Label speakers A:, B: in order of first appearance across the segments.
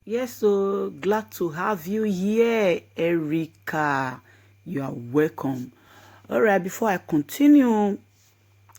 A: Yes, so glad to have you here, Erica. You are welcome. All right, before I continue,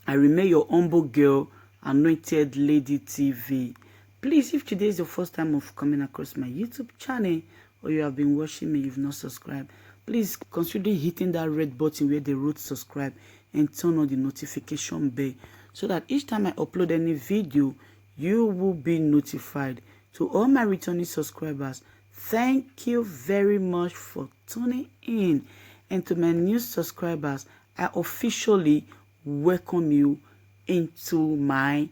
A: I remain your humble girl, Anointed Lady TV. Please, if today is your first time of coming across my YouTube channel, or you have been watching me, you've not subscribed, please consider hitting that red button where they wrote subscribe and turn on the notification bell so that each time I upload any video, you will be notified. To all my returning subscribers, thank you very much for tuning in. And to my new subscribers, I officially welcome you into my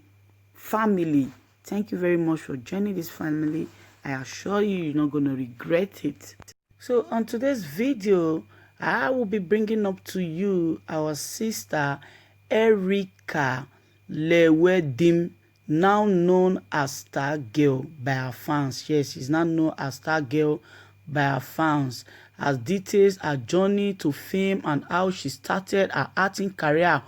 A: family. Thank you very much for joining this family. I assure you, you're not going to regret it. So on today's video, I will be bringing up to you our sister Erica Lewedim, now known as Star Girl by her fans. Yes, she's now known as Star Girl by her fans. As details her journey to fame and how she started her acting career,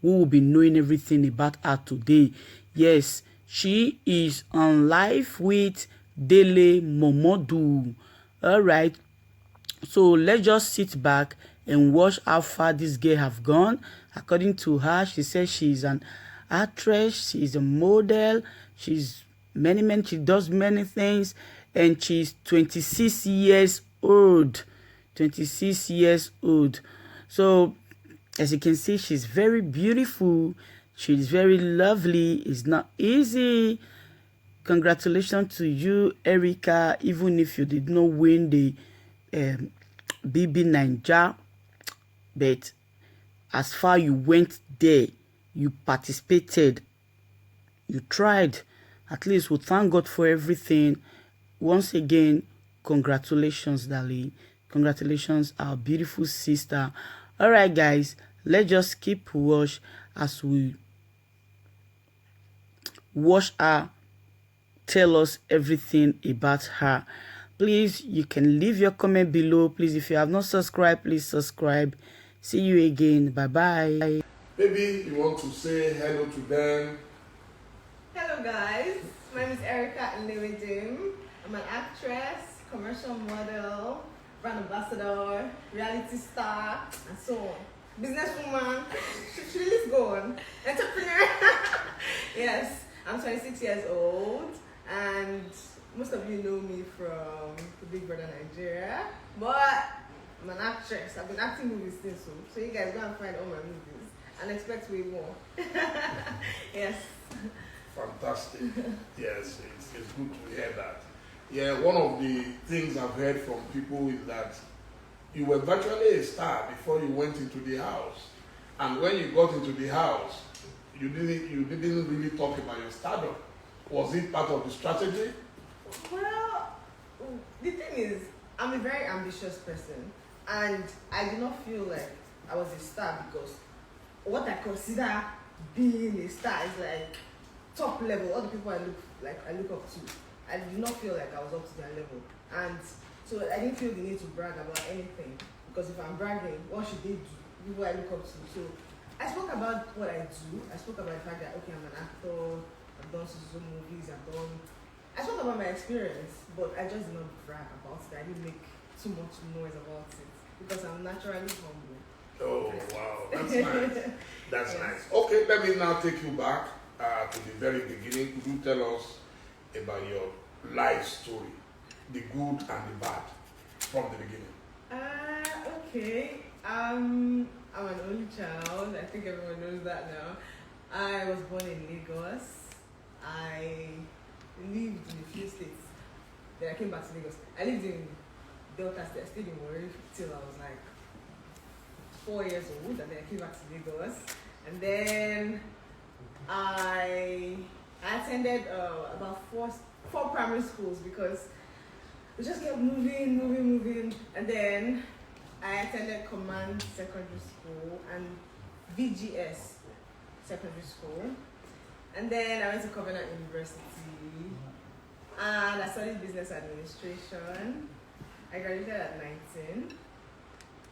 A: we will be knowing everything about her today. Yes, she is on live with Dele Momodu. All right, so let's just sit back and watch how far this girl have gone. According to her, she says she's an actress, she's a model, she does many things, and she's 26 years old. 26 years old. So as you can see, she's very beautiful, she's very lovely. It's not easy. Congratulations to you, Erica, even if you did not win the BB Ninja, but as far you went there, you participated, you tried. At least we thank God for everything. Once again, congratulations, darling. Congratulations, our beautiful sister. All right, guys, let's just keep watch as we watch her tell us everything about her. Please, you can leave your comment below. Please, if you have not subscribed, please subscribe. See you again. Bye bye.
B: Maybe you want to say hello to them.
C: Hello guys, my name is Erica Lewedim. I'm an actress, commercial model, brand ambassador, reality star, and so on. Businesswoman, she list go on. Entrepreneur. Yes, I'm 26 years old, and most of you know me from the Big Brother Nigeria, but I'm an actress. I've been acting movies since, so you guys go and find all my movies and expect way more. Yes.
B: Fantastic. Yes, it's good to hear that. Yeah, one of the things I've heard from people is that you were virtually a star before you went into the house. And when you got into the house, you didn't really talk about your stardom. Was it part of the strategy?
C: Well, the thing is, I'm a very ambitious person, and I do not feel like I was a star because what I consider being a star is like top level. All the people I look up to, I did not feel like I was up to their level, and so I didn't feel the need to brag about anything, because if I'm bragging, what should they do? People I look up to. So I spoke about what I do. I spoke about the fact that okay, I'm an actor. I've done some movies. I spoke about my experience, but I just did not brag about it. I didn't make too much noise about it because I'm naturally humble.
B: Oh, wow. That's nice. That's nice. Okay, let me now take you back to the very beginning. Could you tell us about your life story, the good and the bad, from the beginning?
C: Okay. I'm an only child. I think everyone knows that now. I was born in Lagos. I lived in a few states. Then I came back to Lagos. I lived in Delta State. I stayed in Warri till I was like 4 years old, and then I came back to Lagos. And then I attended about four primary schools because we just kept moving. And then I attended Command Secondary School and VGS Secondary School. And then I went to Covenant University and I studied business administration. I graduated at 19.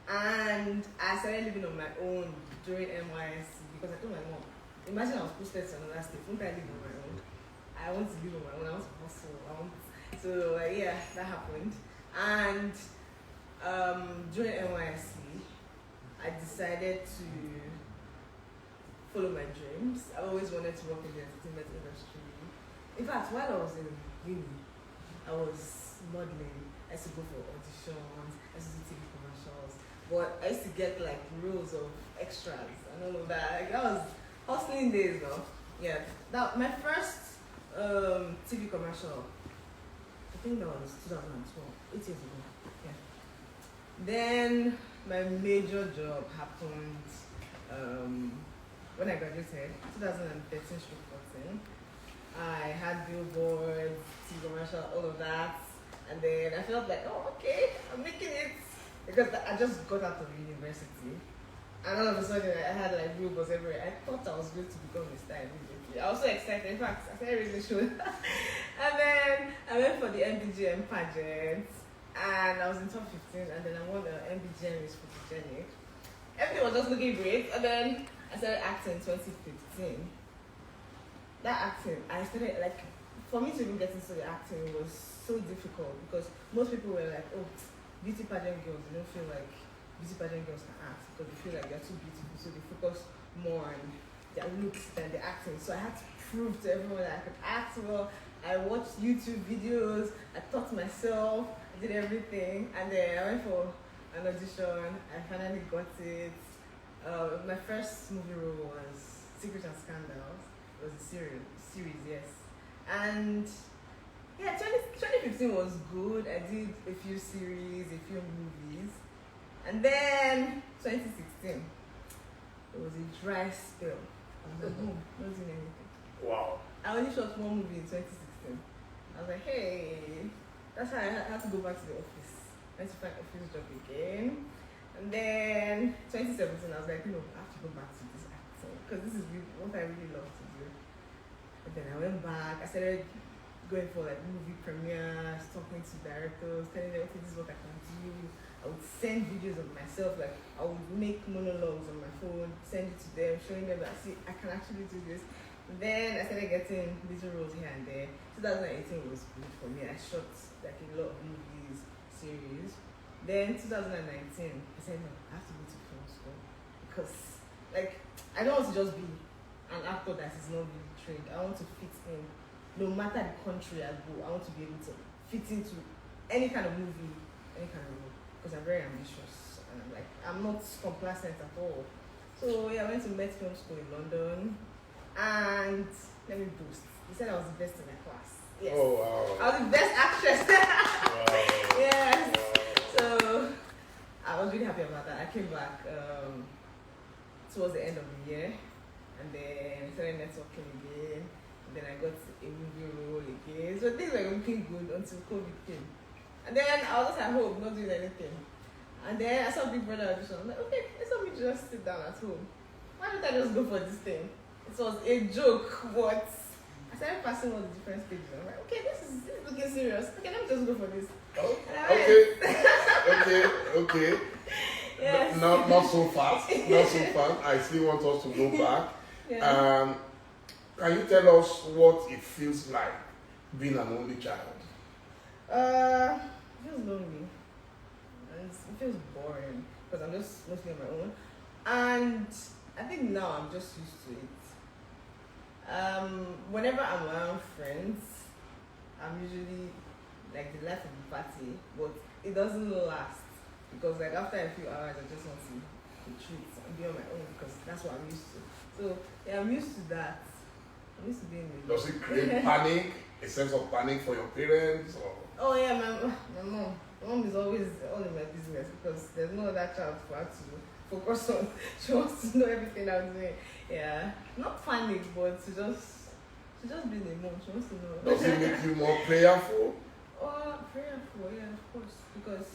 C: And I started living on my own during NYSC because I told my mom, imagine I was posted to another state, won't I live on my own? I want to live on my own, I want to hustle, So yeah, that happened. And during NYSC, I decided to follow my dreams. I always wanted to work in the entertainment industry. In fact, while I was in uni, I was modeling. I used to go for auditions, I used to do TV commercials. But I used to get like roles of extras and all of that. Like that was hustling days though. Yeah. That my first TV commercial, I think that was 2012, 8 years ago. Yeah. Then my major job happened when I graduated, 2013-14. I had billboards, TV commercial, all of that. And then I felt like, oh, okay, I'm making it. Because I just got out of university. And all of a sudden, I had like billboards everywhere. I thought I was going to become a star immediately. I was so excited. In fact, I said I really should. And then I went for the MBGM pageant. And I was in top 15. And then I won the MBGM Miss Photogenic. Everything was just looking great. And then I started acting in 2015. That acting, I started like, for me to even get into the acting was so difficult because most people were like, oh, beauty pageant girls, they don't feel like beauty pageant girls can act because they feel like they're too beautiful, so they focus more on their looks than the acting. So I had to prove to everyone that I could act well. I watched YouTube videos, I taught myself, I did everything, and then I went for an audition. I finally got it. My first movie role was Secret and Scandals. It was a series, yes. And yeah, 2015 was good. I did a few series, a few movies. And then 2016, it was a dry spell. I was at home, not doing anything.
B: Wow.
C: I only shot one movie in 2016. I was like, hey, that's how I had to go back to the office. I had to find an office job again. And then 2017, I was like, no, I have to go back to this acting because this is what I really love to do. And then I went back. I started going for like movie premieres, talking to directors, telling them, okay, this is what I can do. I would send videos of myself, like I would make monologues on my phone, send it to them, showing them that see I can actually do this. And then I started getting little roles here and there. 2018 was good for me. I shot like a lot of movies, series. Then 2019, I said no, I have to go to film school because like I don't want to just be an actor that is not really trained. I want to fit in. No matter the country I go, I want to be able to fit into any kind of movie, any kind of role. Because I'm very ambitious and I'm not complacent at all. So yeah, I went to Met Film School in London, and let me boast. They said I was the best in my class. Yes.
B: Oh wow.
C: I was the best actress.
B: Wow.
C: Yes.
B: Wow.
C: So I was really happy about that. I came back towards the end of the year, and then I started networking again. And then I got a movie role again. So things were looking good until COVID came. And then I was just at home, not doing anything. And then I saw Big Brother audition. I'm like, okay, it's not me to just sit down at home. Why don't I just go for this thing? It was a joke, but I started passing all the different stages. I'm like, okay, this is looking serious. Okay, let me just go for this.
B: Oh,
C: And
B: okay.
C: Yes.
B: Not so fast. Not so fast. I still want us to go back.
C: Yeah.
B: Can you tell us what it feels like being an only child?
C: It feels lonely. And it feels boring because I'm just mostly on my own. And I think now I'm just used to it. Whenever I'm around friends, I'm usually like the life of the party, but it doesn't last because like after a few hours, I just want to retreat and be on my own because that's what I'm used to. So yeah, I'm used to that. I'm used to being with
B: Does it create panic, a sense of panic for your parents? Or?
C: Oh yeah, my mom. My mom is always all in my business because there's no other child for her to focus on. She wants to know everything I'm doing. Yeah, not panic, but she just being a mom. She wants to know.
B: Does it make you more prayerful?
C: Oh, prayerful, yeah, of course. Because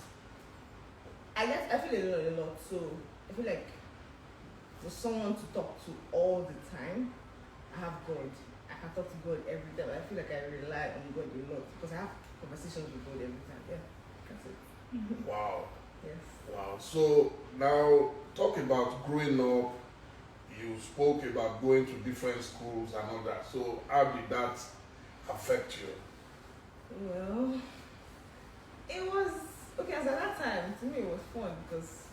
C: I feel alone a lot, so I feel like for someone to talk to all the time, I have God. I can talk to God every time. I feel like I rely on God a lot because I have conversations with God every time. Yeah, that's it.
B: Wow.
C: Yes.
B: Wow. So now talk about growing up. You spoke about going to different schools and all that. So how did that affect you?
C: Well, it was okay. As at that time, to me, it was fun because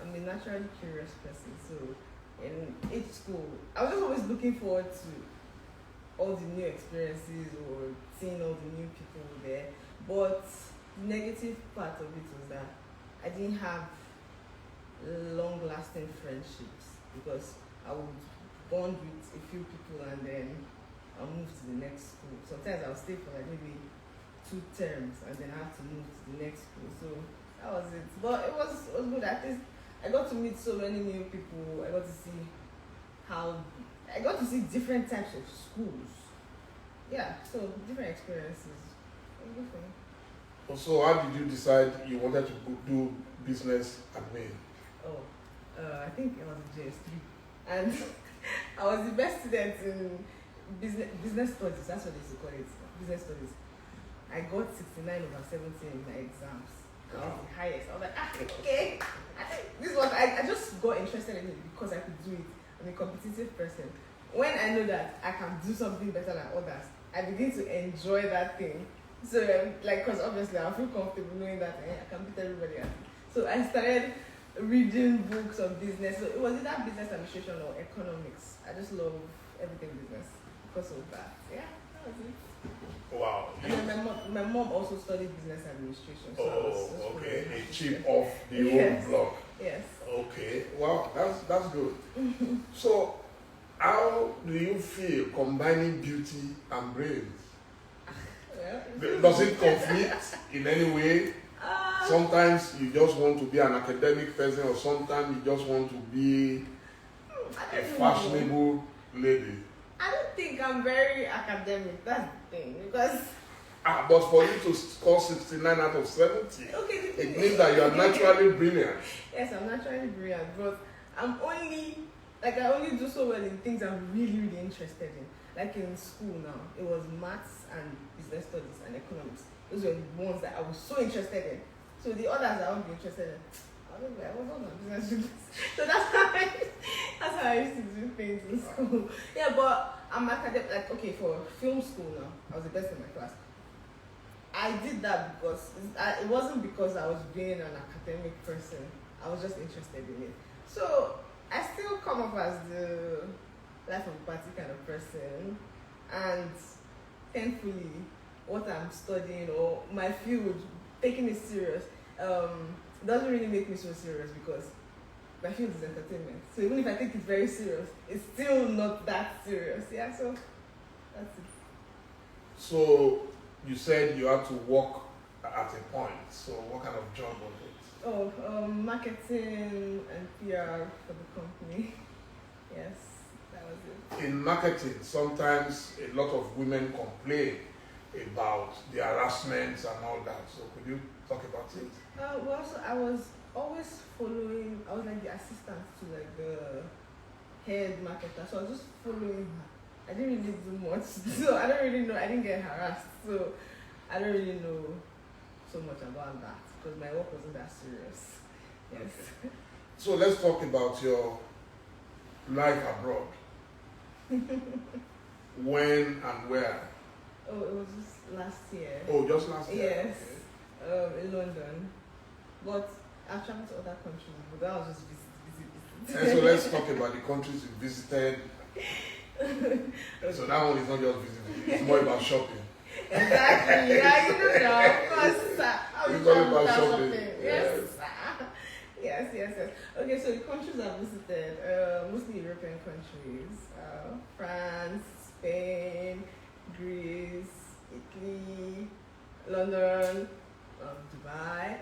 C: I'm a naturally curious person. So, in each school, I was just always looking forward to all the new experiences or seeing all the new people there. But the negative part of it was that I didn't have long-lasting friendships because I would bond with a few people and then I'll move to the next school. Sometimes I'll stay for like maybe 2 terms and then I have to move to the next school. So that was it. But it was good. At least I got to meet so many new people. I got to see different types of schools. Yeah, so different experiences. It was good for me.
B: So how did you decide you wanted to do business admin?
C: Oh, I think it was JS3. And I was the best student in business studies. That's what they used to call it. Business studies. I got 69 over 70 in my exams. I was the highest. I was like, okay. I think this was, I just got interested in it because I could do it. I'm a competitive person. When I know that I can do something better than others, I begin to enjoy that thing. So, because obviously I feel comfortable knowing that I can beat everybody else. So I started reading books on business. So it was either business administration or economics. I just love everything business because of that. Yeah, that was it.
B: Wow.
C: And then my mom also studied business administration. So I was just
B: okay.
C: following
B: A
C: her.
B: chip off the
C: Yes.
B: old block.
C: Yes.
B: Okay. Wow, that's good. So, how do you feel combining beauty and brains?
C: Well,
B: Does it conflict in any way? Sometimes you just want to be an academic person, or sometimes you just want to be
C: I
B: a
C: don't know.
B: fashionable lady.
C: I don't think I'm very academic. That's the thing because
B: But for you to score 69 out of 70,
C: okay, the thing
B: it means that you are naturally brilliant.
C: Yes, I'm naturally brilliant, but I only do so well in things I'm really, really interested in. Like in school now, it was maths and business studies and economics. Those were the ones that I was so interested in. So the others I won't be interested in. I was on business studies. So that's how I used to do things in school. Yeah, but I'm academic. Like, okay, for film school now, I was the best in my class. I did that because it wasn't because I was being an academic person. I was just interested in it. So I still come up as the life of the party kind of person, and thankfully, what I'm studying or my field, taking it serious, doesn't really make me so serious because my field is entertainment. So even if I take it very serious, it's still not that serious. Yeah, so that's it.
B: So you said you had to work at a point. So what kind of job was it?
C: Oh, marketing and PR for the company. Yes, that was it.
B: In marketing, sometimes a lot of women complain about the harassment and all that. So could you talk about it?
C: Well, so I was always following. I was like the assistant to like the head marketer, so I was just following her. I didn't really do much, so I don't really know. I didn't get harassed, so I don't really know so much about that because my work wasn't that serious. Yes.
B: Okay. So let's talk about your life abroad. When and where?
C: Oh, it was just last year.
B: Oh, just last year?
C: Yes. In London. But I've traveled to other countries, but that was just visit.
B: And so let's talk about the countries you visited. So that one is not just visiting, it's more about shopping.
C: Exactly. Yeah, you know now. Of course. How
B: It's
C: you
B: all
C: travel
B: about
C: without
B: shopping.
C: shopping? Yes. Yes. Okay, so the countries I've visited, mostly European countries. France, Spain, Greece, Italy, London, Dubai,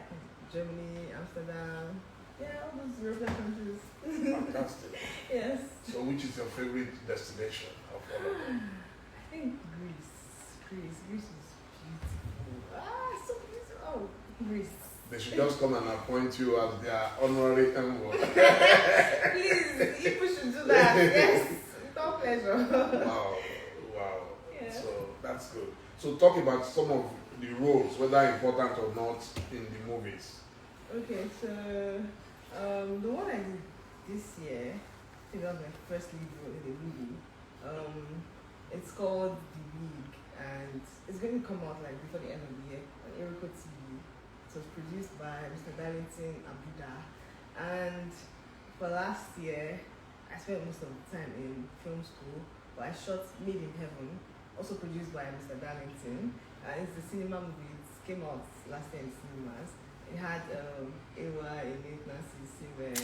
C: Germany, Amsterdam. Yeah, all those European countries.
B: Fantastic.
C: Yes.
B: So which is your favorite destination of all of them?
C: I think Greece. Greece is beautiful. So beautiful. Oh, Greece.
B: They should just come and appoint you as their honorary envoy.
C: Please, people should do that. Yes, with all pleasure.
B: Wow.
C: Yeah.
B: So that's good. So talk about some of the roles, whether important or not, in the movies.
C: Okay, so the one I did this year, I think that was my first lead role in a movie. It's called The League. and it's going to come out like before the end of the year on Eriko TV. It was produced by Mr. Darlington Abuda, and for last year, I spent most of the time in film school, but I shot Made in Heaven, also produced by Mr. Darlington. It's the cinema movie. It came out last year in cinemas. It had Ewa, Elite, Nancy, Siwe,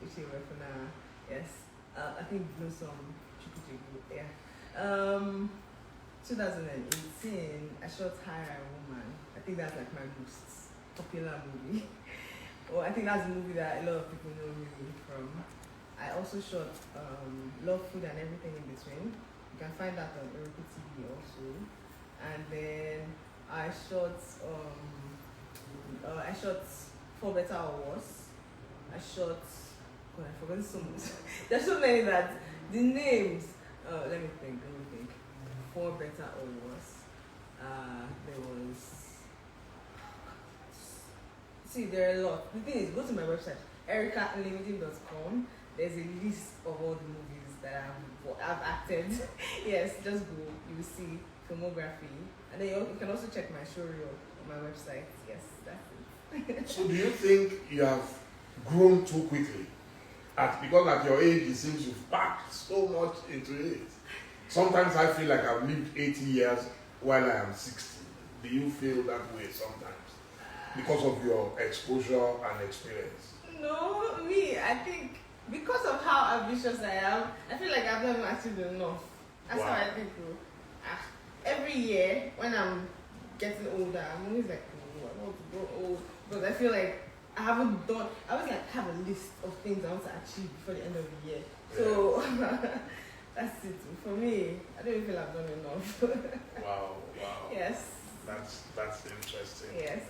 C: Uche Wefuna, yes. I think Blossom, Chukwuchekwu, yeah. 2018, I shot Hire a Woman. I think that's like my most popular movie. Well, I think that's a movie that a lot of people know me from. I also shot Love, Food and Everything in Between. You can find that on Eriko TV also. And then I shot For Better or Worse. I shot, God, I forgot so much. There's so many that the names. Let me think. For Better or Worse. There was. See, there are a lot. The thing is, go to my website, ericaunlimited.com. There's a list of all the movies that I've acted. Yes, just go. You will see filmography. And then you can also check my show reel on my website. Yes, that's it.
B: So do you think you have grown too quickly? Because at your age, it seems you've packed so much into it. Sometimes I feel like I've lived 80 years while I am 60. Do you feel that way sometimes? Because of your exposure and experience?
C: No, I think because of how ambitious I am, I feel like I've not achieved enough. That's how I think. Every year, when I'm getting older, I'm always like, oh, I want to grow old. But I feel like I always like have a list of things I want to achieve before the end of the year. So that's it. For me, I don't even feel I've done enough.
B: Wow.
C: Yes.
B: That's interesting.
C: Yes.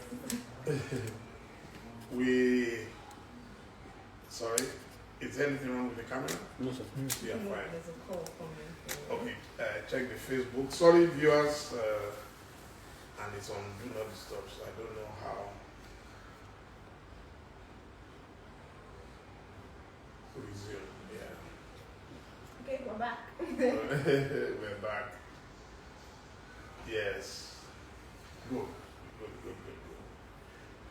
B: Sorry, is there anything wrong with the camera?
D: No, sir.
B: Yeah, fine.
C: There's a call coming.
B: Okay, check the Facebook. Sorry, viewers, and it's on Do Not Disturb, so I don't know how. Resume, yeah.
C: Okay, we're back.
B: We're back. Yes. Good.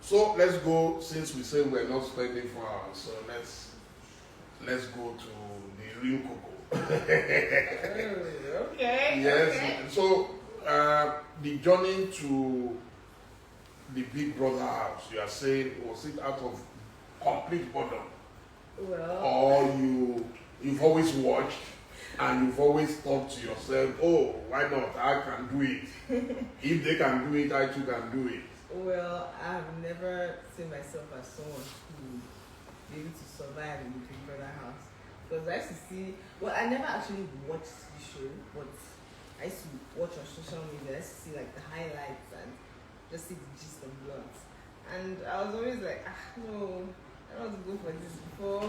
B: So let's go, since we say we're not spending 4 hours, so let's go to the real cocoa.
C: Okay.
B: Yes.
C: Okay.
B: So the journey to the Big Brother house, you are saying, was it out of complete boredom?
C: Well.
B: Or you've always watched and you've always thought to yourself, oh, why not? I can do it. If they can do it, I too can do it.
C: Well, I've never seen myself as someone who be able to survive in the Big Brother house. Because I used to see, well, I never actually watched the show, but I used to watch on social media. I used to see like the highlights and just see the gist of blood. And I was always like, no, I don't want to go for this before.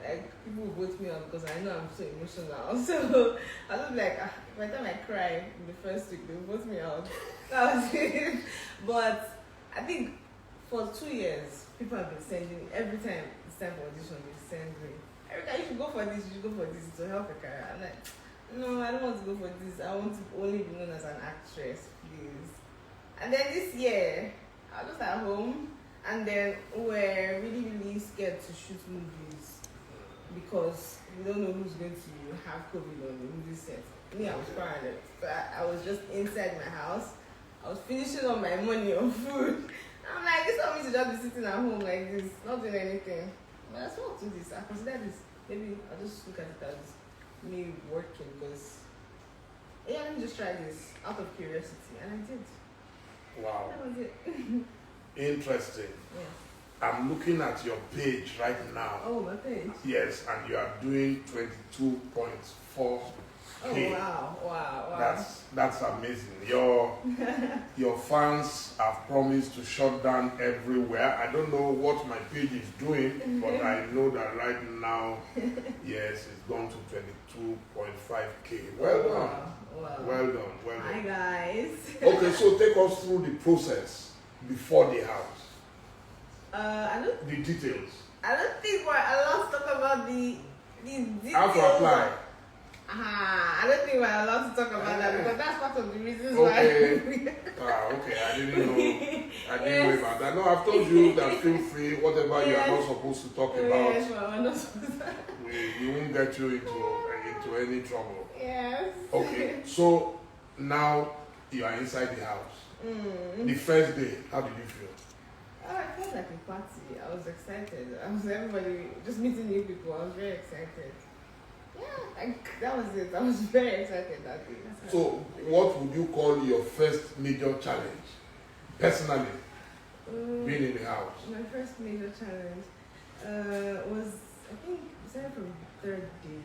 C: Like, people will vote me out because I know I'm so emotional. So I was like, by the time I cry in the first week, they will vote me out. That was it. But I think for 2 years, people have been sending, every time it's time for audition, they send me, Erica, you should go for this, you should go for this to help your career. I'm like, no, I don't want to go for this. I want to only be known as an actress, please. And then this year, I was just at home, and then we're really, really scared to shoot movies because we don't know who's going to have COVID on the movie set. Me, I was paranoid. So I was just inside my house. I was finishing up my money on food. I'm like, this want me to just be sitting at home like this, not doing anything. But I just want to do this. I consider this. Maybe I'll just look at it as me working because, yeah, let me just try this out of curiosity. And I did.
B: Wow.
C: That was it.
B: Interesting.
C: Yeah.
B: I'm looking at your page right now.
C: Oh, my page.
B: Yes, and you are doing 22.4K.
C: Oh, wow.
B: That's amazing. Your fans have promised to shut down everywhere. I don't know what my page is doing, but I know that right now, yes, it's gone to 22.5K. Well done.
C: Wow.
B: Well done.
C: Hi, guys.
B: Okay, so take us through the process before the house. The details.
C: I don't think we're allowed to talk about the details.
B: How to apply?
C: I don't think we're allowed to talk about that because that's part of the reasons
B: Okay.
C: why.
B: Okay, I didn't know. I didn't know about that. No, I've told you that feel free, whatever you are not supposed to talk about,
C: Yes, well, we're not supposed to.
B: we won't get you into any trouble.
C: Yes.
B: Okay, so now you are inside the house. The first day, how did you feel?
C: Oh, I felt like a party. I was excited. I was everybody just meeting new people. I was very excited. Yeah, that was it. I was very excited that day.
B: So, what would you call your first major challenge, personally, being in the house?
C: My first major challenge was, I think, started from the third day.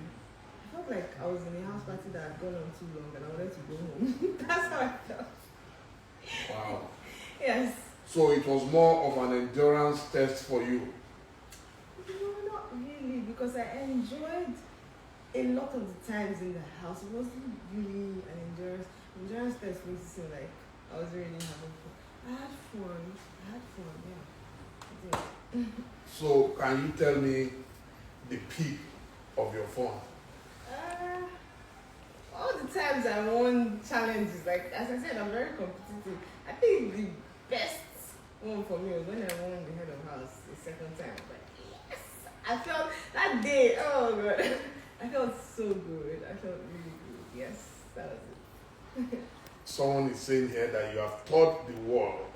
C: I felt like I was in a house party that had gone on too long and I wanted to go home. That's how I felt.
B: Wow.
C: Yes.
B: So it was more of an endurance test for you.
C: No, not really, because I enjoyed a lot of the times in the house. It wasn't really an endurance test makes it seem like I was really having fun. I had fun, yeah. I did.
B: So can you tell me the peak of your fun?
C: All the times I won challenges, like as I said, I'm very competitive. I think the best one for me was when I won the head of house the second time. But yes, I felt that day. Oh god, I felt so good. I felt really good. Yes, that was it.
B: Someone is saying here that you have taught the world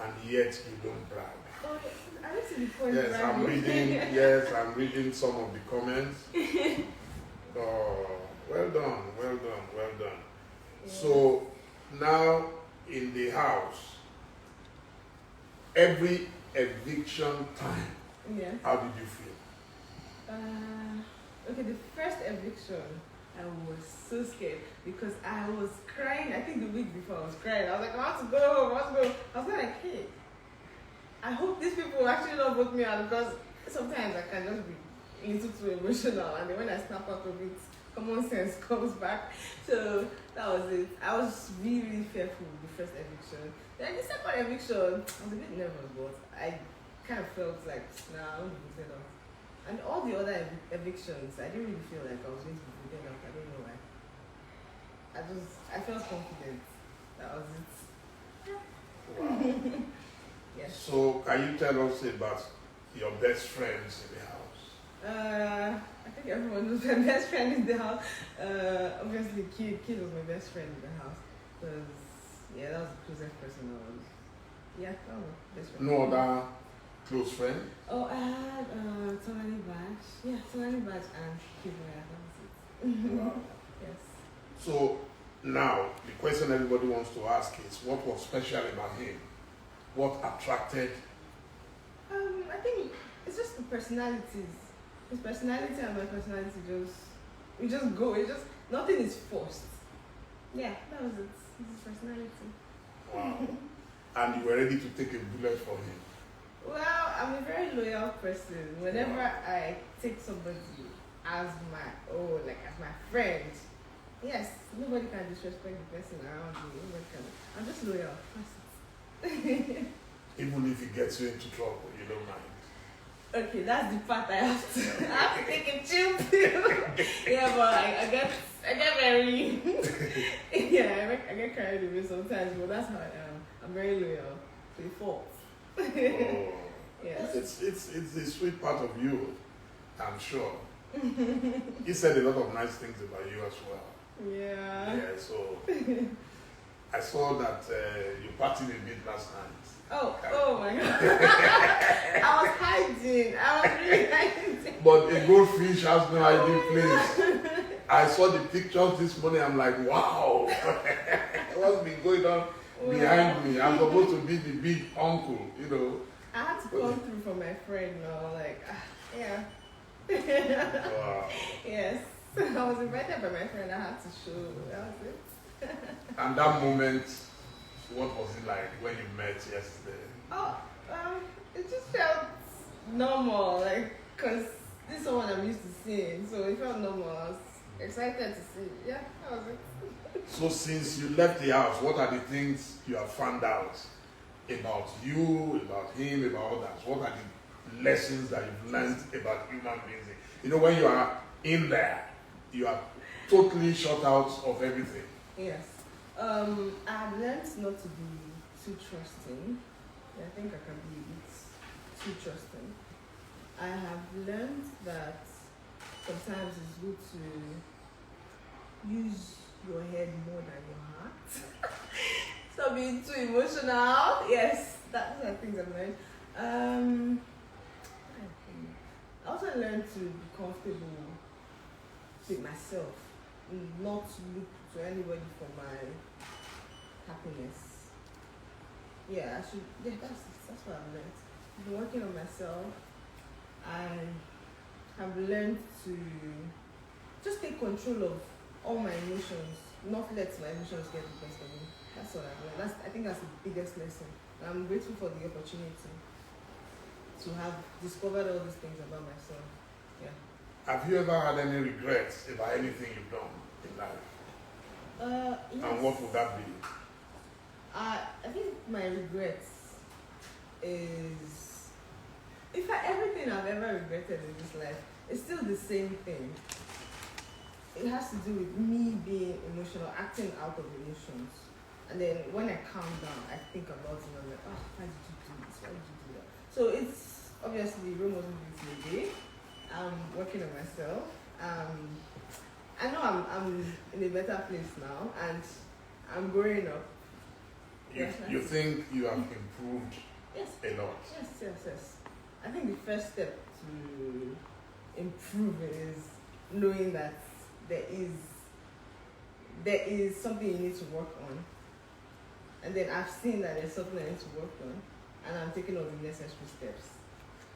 B: and yet you don't brag.
C: Oh, I don't see the point.
B: Yes, I'm reading. Yes, I'm reading some of the comments. Oh, well done, well done, well done.
C: Yeah.
B: So now in the house, every eviction time,
C: Yeah.
B: how did you feel?
C: Okay, the first eviction, I was so scared because I was crying. I think the week before I was crying. I was like, I want to go home, I want to go. I was like, hey, I hope these people will actually not vote me out because sometimes I can just be a little too emotional and then when I snap out of it, common sense comes back. So that was it. I was really, really fearful with the first eviction. Then the second eviction, I was a bit nervous, but I kind of felt like, nah, I won't be voted out. And all the other evictions, I didn't really feel like I was going to be voted out. I don't know why. I felt confident. That was it.
B: Wow.
C: Yes.
B: So can you tell us about your best friends in the house?
C: I think everyone knows my best friend in the house. Obviously, Kid was my best friend in the house. Because, yeah, that was the closest person I was. Yeah, that was my best friend.
B: No other close friend?
C: Oh, I had Tonali Batch. Yeah, Tonali Batch and Kibaya. That was it.
B: Wow.
C: Yes.
B: So now the question everybody wants to ask is, what was special about him? What attracted?
C: I think it's just the personalities. His personality and my personality we just go. Nothing is forced. Yeah, that was it. His personality.
B: Wow. And you were ready to take a bullet for him?
C: Well, I'm a very loyal person. Whenever I take somebody as my own, like as my friend, yes, nobody can disrespect the person around me. Nobody can. I'm just loyal. That's it.
B: Even if he gets you into trouble, you don't mind.
C: Okay, that's the part I have to. I have to take a chill pill. Yeah, but I get very. Yeah, I get carried away sometimes, but that's how I am. I'm very loyal to the fault.
B: Oh.
C: Yes.
B: It's the sweet part of you, I'm sure. He said a lot of nice things about you as well.
C: Yeah.
B: Yeah, so I saw that you partied a bit last night.
C: Oh my god. I was hiding. I was really hiding.
B: But a goldfish has no hiding place. I saw the pictures this morning, I'm like, wow. What's been going on behind me? I'm supposed to be the big uncle, you know.
C: I had to come through for my friend now, like, yeah.
B: Wow.
C: Yes. I was invited by my friend, I had to show. That was it.
B: And that moment, what was it like when you met yesterday?
C: Oh, it just felt normal, like, because this is someone I'm used to seeing, so it felt normal. I was excited to see. Yeah, that was it.
B: So since you left the house, what are the things you have found out about you, about him, about others? What are the lessons that you've learned about human beings? You know, when you are in there, you are totally shut out of everything.
C: Yes. I've learned not to be too trusting. Yeah, I think I can be a bit too trusting. I have learned that sometimes it's good to use your head more than your heart. Stop being too emotional. Yes, that's the things I've learned. I also learned to be comfortable with myself, not look to anybody for my happiness. Yeah, I should. Yeah, that's what I've learned. I've been working on myself. I have learned to just take control of all my emotions, not let my emotions get the best of me. That's what I've learned. I think that's the biggest lesson. I'm grateful for the opportunity to have discovered all these things about myself. Yeah.
B: Have you ever had any regrets about anything you've done in life?
C: Yes.
B: And what would that be?
C: I think my regrets is everything I've ever regretted in this life, it's still the same thing. It has to do with me being emotional, acting out of emotions. And then when I calm down, I think about it and I'm like, oh, why did you do this? Why did you do that? So it's obviously Rome wasn't built in a day. I'm working on myself. I know I'm in a better place now and I'm growing up.
B: You think you have improved
C: Yes.
B: a lot?
C: Yes. I think the first step to improving is knowing that there is something you need to work on. And then I've seen that there's something I need to work on and I'm taking all the necessary steps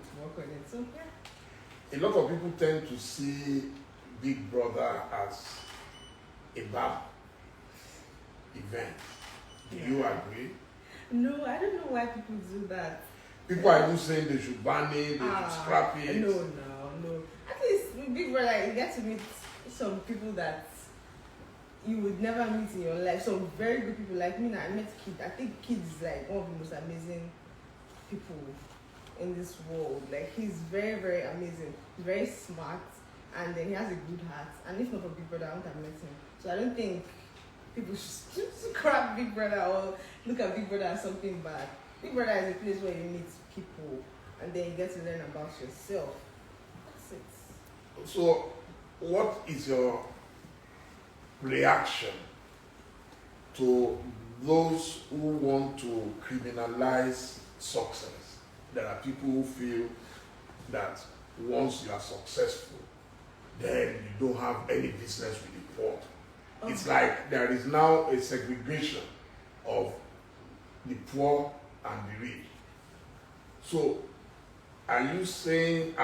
C: to work on it. So yeah.
B: A lot of people tend to see Big Brother as a bad event. Do you agree?
C: No, I don't know why people do that.
B: People are even saying they should ban it, they should scrap it.
C: No. At least with Big Brother, you get to meet some people that you would never meet in your life. Some very good people like me. Now I met Kid. I think Kid is like one of the most amazing people in this world. Like he's very, very amazing. He's very smart, and then he has a good heart. And if not for Big Brother, I wouldn't have met him. So I don't think people should scrap Big Brother or look at Big Brother as something bad. Big Brother is a place where you meet people, and then you get to learn about yourself. That's it.
B: So, what is your reaction to those who want to criminalize success? There are people who feel that once you are successful, then you don't have any business with the poor. Okay. It's like there is now a segregation of the poor and the rich. So, are they saying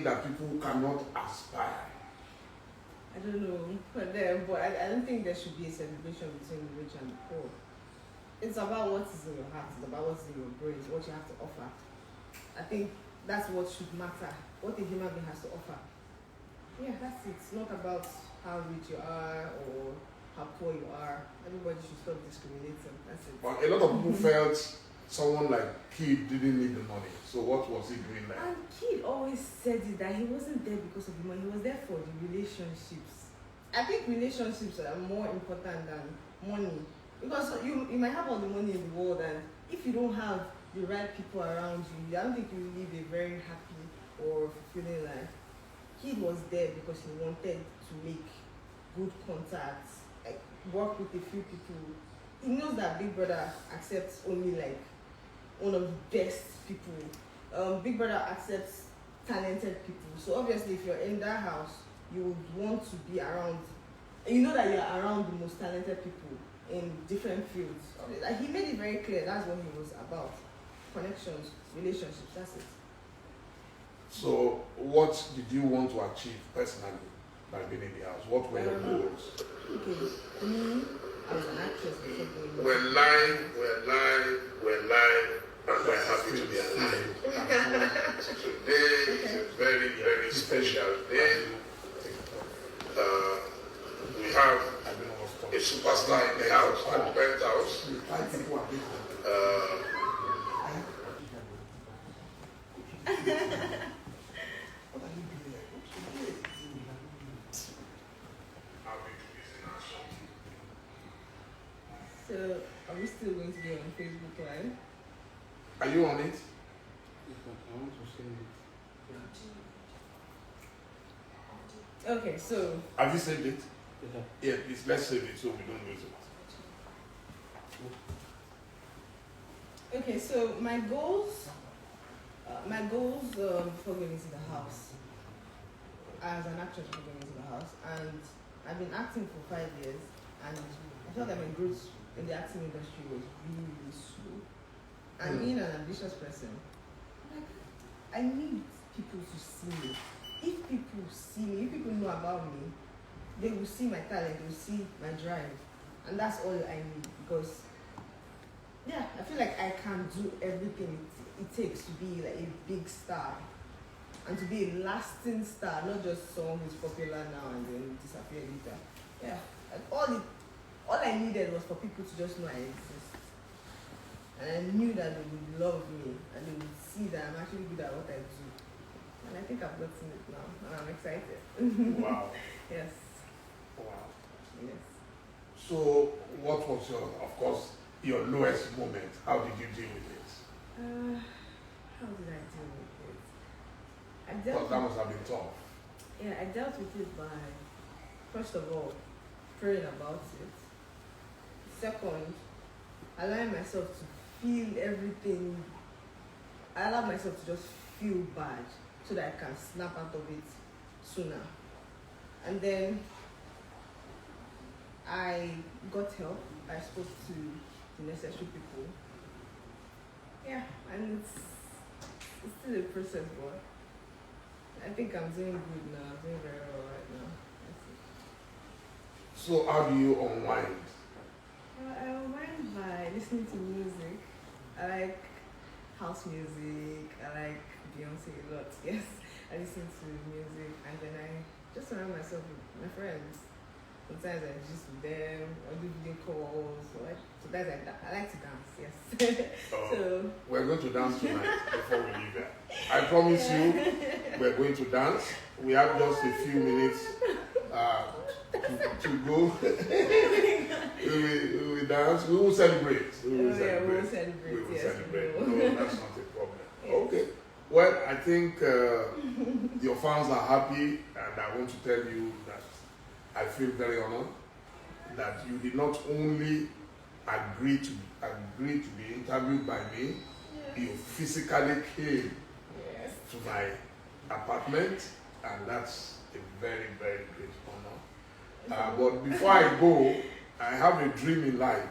B: that people cannot aspire?
C: I don't know, but I don't think there should be a segregation between the rich and the poor. It's about what is in your heart, it's about what's in your brain, what you have to offer. I think that's what should matter, what a human being has to offer. Yeah, that's it. It's not about how rich you are or how poor you are. Everybody should stop discriminating. That's it.
B: But a lot of people felt someone like Kid didn't need the money. So what was he doing there?
C: And Kid always said it that he wasn't there because of the money. He was there for the relationships. I think relationships are more important than money. Because you might have all the money in the world, and if you don't have the right people around you, I don't think you live a very happy or fulfilling life. Kid was there because he wanted to make good contacts, like work with a few people. He knows that Big Brother accepts only like one of the best people. Big Brother accepts talented people. So obviously if you're in that house, you would want to be around, you know that you're around the most talented people in different fields. Like he made it very clear that's what he was about. Connections, relationships, that's it.
B: So what did you want to achieve personally by being in the house? What were your goals?
C: Okay, for me, I was an actress before going.
B: We're live, and we're happy to be alive. Today is a very, very special day. We have a superstar in the house, at the penthouse.
C: still going to be on Facebook Live.
B: Are you on it?
D: I want to send it.
C: Okay, so
B: Have you saved it?
D: Yeah.
B: Yeah, please, let's save it so we don't lose it.
C: okay, so my goals before going into the house, as an actress before going into the house, and I've been acting for 5 years, and I felt that my growth in the acting industry was really, really slow. And being an ambitious person, like, I need people to see me. If people see me, if people know about me, they will see my talent, they will see my drive. And that's all I need, because yeah, I feel like I can do everything it takes to be like a big star and to be a lasting star, not just someone who's popular now and then disappear later. Yeah, like all I needed was for people to just know I exist. And I knew that they would love me and they would see that I'm actually good at what I do. And I think I've gotten it now, and I'm excited.
B: Wow.
C: Yes.
B: Wow.
C: Yes.
B: So, what was your lowest moment? How did you deal with it?
C: How did I deal with it? I
B: Because
C: dealt
B: that must have been tough.
C: Yeah, I dealt with it by, first of all, praying about it. Second, allowing myself to feel everything. I allowed myself to just feel bad so that I can snap out of it sooner. And then I got help. I spoke to the necessary people. Yeah, and it's still a process, but I think I'm doing good now. I'm doing very well right now.
B: So, how do you unwind?
C: I unwind by listening to music. I like house music. I like Beyonce a lot. Yes, I listen to music, and then I just surround myself with my friends. Sometimes I just with them or do video calls. Sometimes I like to dance. Yes. So
B: We're going to dance tonight before we leave here. I promise you, we're going to dance. We have just a few minutes to go. we will dance. We will celebrate. We will celebrate.
C: We will celebrate.
B: We will
C: Yes,
B: celebrate.
C: we will.
B: No, that's not a problem.
C: Yes.
B: Okay. Well, I think your fans are happy, and I want to tell you that I feel very honored that you did not only agree to be interviewed by me, you physically came
C: Yes.
B: to my apartment, and that's a very, very great honor. But before I go, I have a dream in life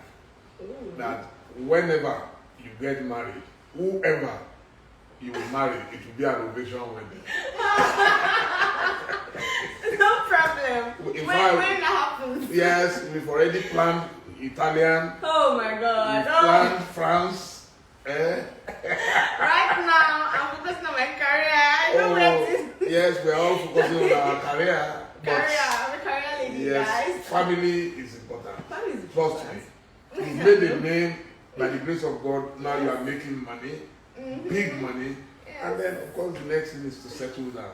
C: Ooh.
B: that whenever you get married, whoever you will marry, it will be an ovation wedding.
C: No problem.
B: In
C: When
B: fact,
C: that happens.
B: Yes, we've already planned Italian,
C: Oh my God.
B: we've
C: Oh.
B: planned France.
C: Right now, I'm focusing on my career. I know where it is.
B: Yes, we're all focusing on our career. But
C: I'm a career lady,
B: yes,
C: guys.
B: family is important.
C: Family is
B: Trust
C: important.
B: me. You've made a name by the grace of God. Now you are making money, big money.
C: Yes.
B: And then, of course, the next thing is to settle down.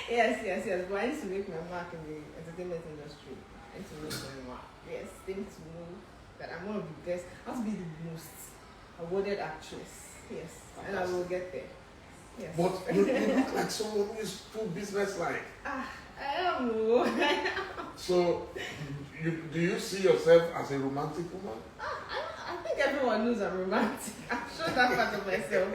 C: Yes. But I need to make my mark in the entertainment industry. I need to make my mark. Yes, they need to know that I'm one of the best. I want to be the most awarded actress. Yes, and I will get there. Yes.
B: But you look like someone who is too businesslike.
C: I am. Oh.
B: So, do you see yourself as a romantic woman?
C: I think everyone knows I'm romantic. I'm sure that part of myself.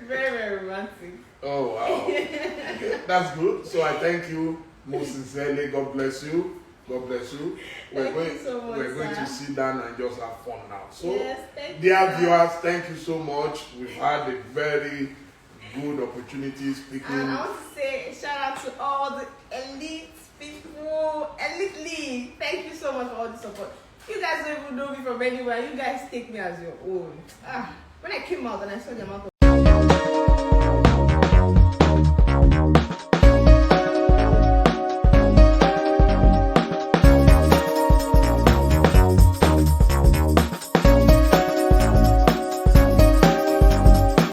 C: Very, very romantic.
B: Oh, wow. Okay, that's good. So I thank you most sincerely. God bless you. God bless you.
C: Thank you so much,
B: we're going
C: sir.
B: to sit down and just have fun now. So,
C: Yes, thank
B: dear
C: you, sir.
B: viewers, thank you so much. We've had a very good opportunity speaking.
C: And I want to say shout out to all the elite people, elite league. Thank you so much for all the support. You guys don't even know me from anywhere. You guys take me as your own. When I came out and I saw the amount of